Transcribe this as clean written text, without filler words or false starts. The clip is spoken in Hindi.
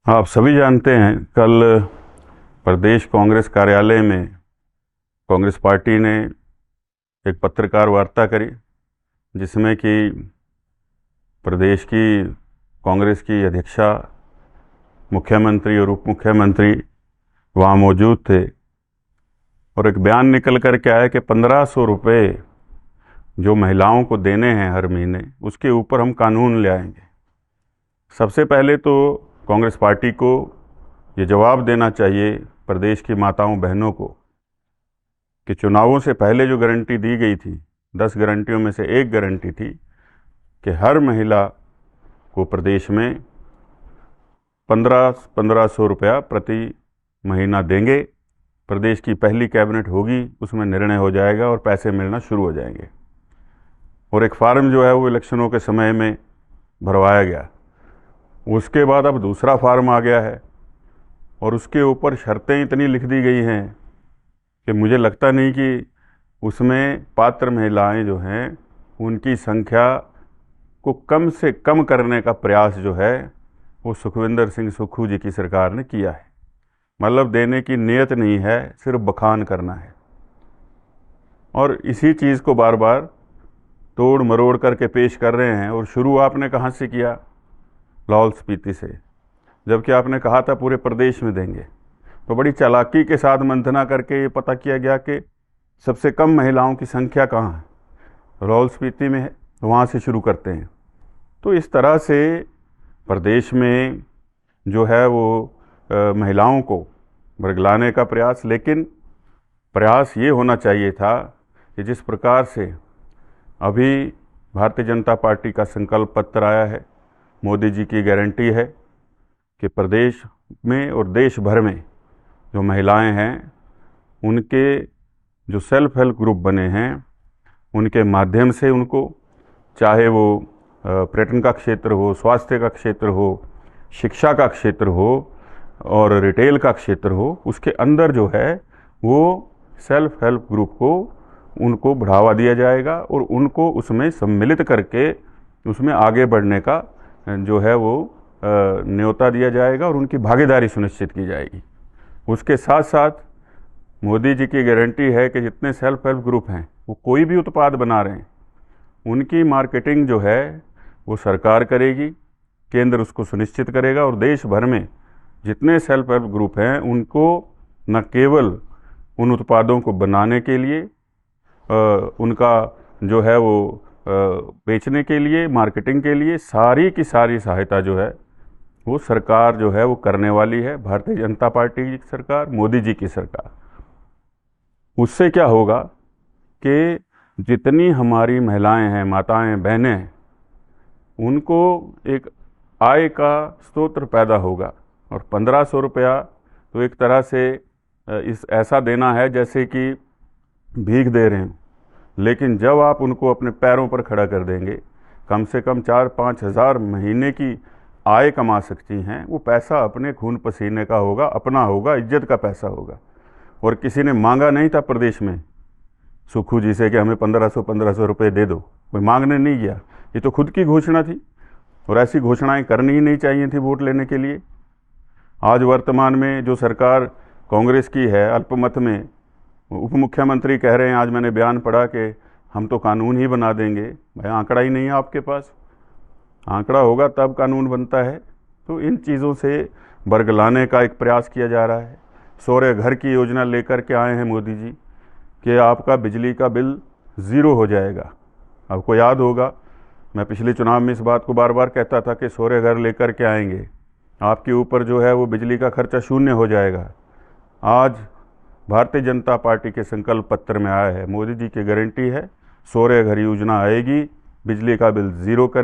आप सभी जानते हैं, कल प्रदेश कांग्रेस कार्यालय में कांग्रेस पार्टी ने एक पत्रकार वार्ता करी, जिसमें कि प्रदेश की कांग्रेस की अध्यक्षा, मुख्यमंत्री और उप मुख्यमंत्री वहाँ मौजूद थे। और एक बयान निकल कर के आया कि 1500 रुपये जो महिलाओं को देने हैं हर महीने, उसके ऊपर हम कानून ले आएंगे। सबसे पहले तो कांग्रेस पार्टी को ये जवाब देना चाहिए प्रदेश की माताओं बहनों को कि चुनावों से पहले जो गारंटी दी गई थी, 10 गारंटियों में से एक गारंटी थी कि हर महिला को प्रदेश में 1500 रुपया प्रति महीना देंगे। प्रदेश की पहली कैबिनेट होगी, उसमें निर्णय हो जाएगा और पैसे मिलना शुरू हो जाएंगे। और एक फार्म जो है वो इलेक्शनों के समय में भरवाया गया। उसके बाद अब दूसरा फार्म आ गया है और उसके ऊपर शर्तें इतनी लिख दी गई हैं कि मुझे लगता नहीं कि उसमें पात्र महिलाएं जो हैं उनकी संख्या को कम से कम करने का प्रयास जो है वो सुखविंदर सिंह सुक्खू जी की सरकार ने किया है। मतलब देने की नीयत नहीं है, सिर्फ बखान करना है। और इसी चीज़ को बार बार तोड़ मरोड़ करके पेश कर रहे हैं। और शुरू आपने कहाँ से किया? लाहौल स्पीति से, जबकि आपने कहा था पूरे प्रदेश में देंगे। तो बड़ी चालाकी के साथ मंथना करके ये पता किया गया कि सबसे कम महिलाओं की संख्या कहाँ है, लाहौल स्पीति में है, तो वहाँ से शुरू करते हैं। तो इस तरह से प्रदेश में जो है वो महिलाओं को बरगलाने का प्रयास, लेकिन प्रयास ये होना चाहिए था कि जिस प्रकार से अभी भारतीय जनता पार्टी का संकल्प पत्र आया है, मोदी जी की गारंटी है कि प्रदेश में और देश भर में जो महिलाएं हैं उनके जो सेल्फ हेल्प ग्रुप बने हैं उनके माध्यम से उनको, चाहे वो पर्यटन का क्षेत्र हो, स्वास्थ्य का क्षेत्र हो, शिक्षा का क्षेत्र हो और रिटेल का क्षेत्र हो, उसके अंदर जो है वो सेल्फ हेल्प ग्रुप को उनको बढ़ावा दिया जाएगा और उनको उसमें सम्मिलित करके उसमें आगे बढ़ने का जो है वो न्योता दिया जाएगा और उनकी भागीदारी सुनिश्चित की जाएगी। उसके साथ साथ मोदी जी की गारंटी है कि जितने सेल्फ हेल्प ग्रुप हैं वो कोई भी उत्पाद बना रहे हैं, उनकी मार्केटिंग जो है वो सरकार करेगी, केंद्र उसको सुनिश्चित करेगा। और देश भर में जितने सेल्फ हेल्प ग्रुप हैं उनको न केवल उन उत्पादों को बनाने के लिए, उनका जो है वो बेचने के लिए, मार्केटिंग के लिए सारी की सारी सहायता जो है वो सरकार जो है वो करने वाली है, भारतीय जनता पार्टी की सरकार, मोदी जी की सरकार। उससे क्या होगा कि जितनी हमारी महिलाएं हैं, माताएं, बहनें हैं, उनको एक आय का स्रोत पैदा होगा। और 1500 रुपया तो एक तरह से ऐसा देना है जैसे कि भीख दे रहे हैं, लेकिन जब आप उनको अपने पैरों पर खड़ा कर देंगे, कम से कम 4-5 हज़ार महीने की आय कमा सकती हैं। वो पैसा अपने खून पसीने का होगा, अपना होगा, इज्जत का पैसा होगा। और किसी ने मांगा नहीं था प्रदेश में सुक्खू जी से कि हमें 1500 रुपये दे दो, कोई मांगने नहीं गया। ये तो खुद की घोषणा थी और ऐसी घोषणाएं करनी ही नहीं चाहिए थी वोट लेने के लिए। आज वर्तमान में जो सरकार कांग्रेस की है, अल्पमत में उप मुख्यमंत्री कह रहे हैं, आज मैंने बयान पढ़ा कि हम तो कानून ही बना देंगे। भाई आंकड़ा ही नहीं है आपके पास, आंकड़ा होगा तब कानून बनता है। तो इन चीज़ों से बरगलाने का एक प्रयास किया जा रहा है। सौर्य घर की योजना लेकर के आए हैं मोदी जी कि आपका बिजली का बिल 0 हो जाएगा। आपको याद होगा, मैं पिछले चुनाव में इस बात को बार बार कहता था कि सौर्य घर लेकर के आएंगे, आपके ऊपर जो है वो बिजली का खर्चा 0 हो जाएगा। आज भारतीय जनता पार्टी के संकल्प पत्र में आया है, मोदी जी की गारंटी है, सौर्य घर योजना आएगी, बिजली का बिल 0 करेंगे।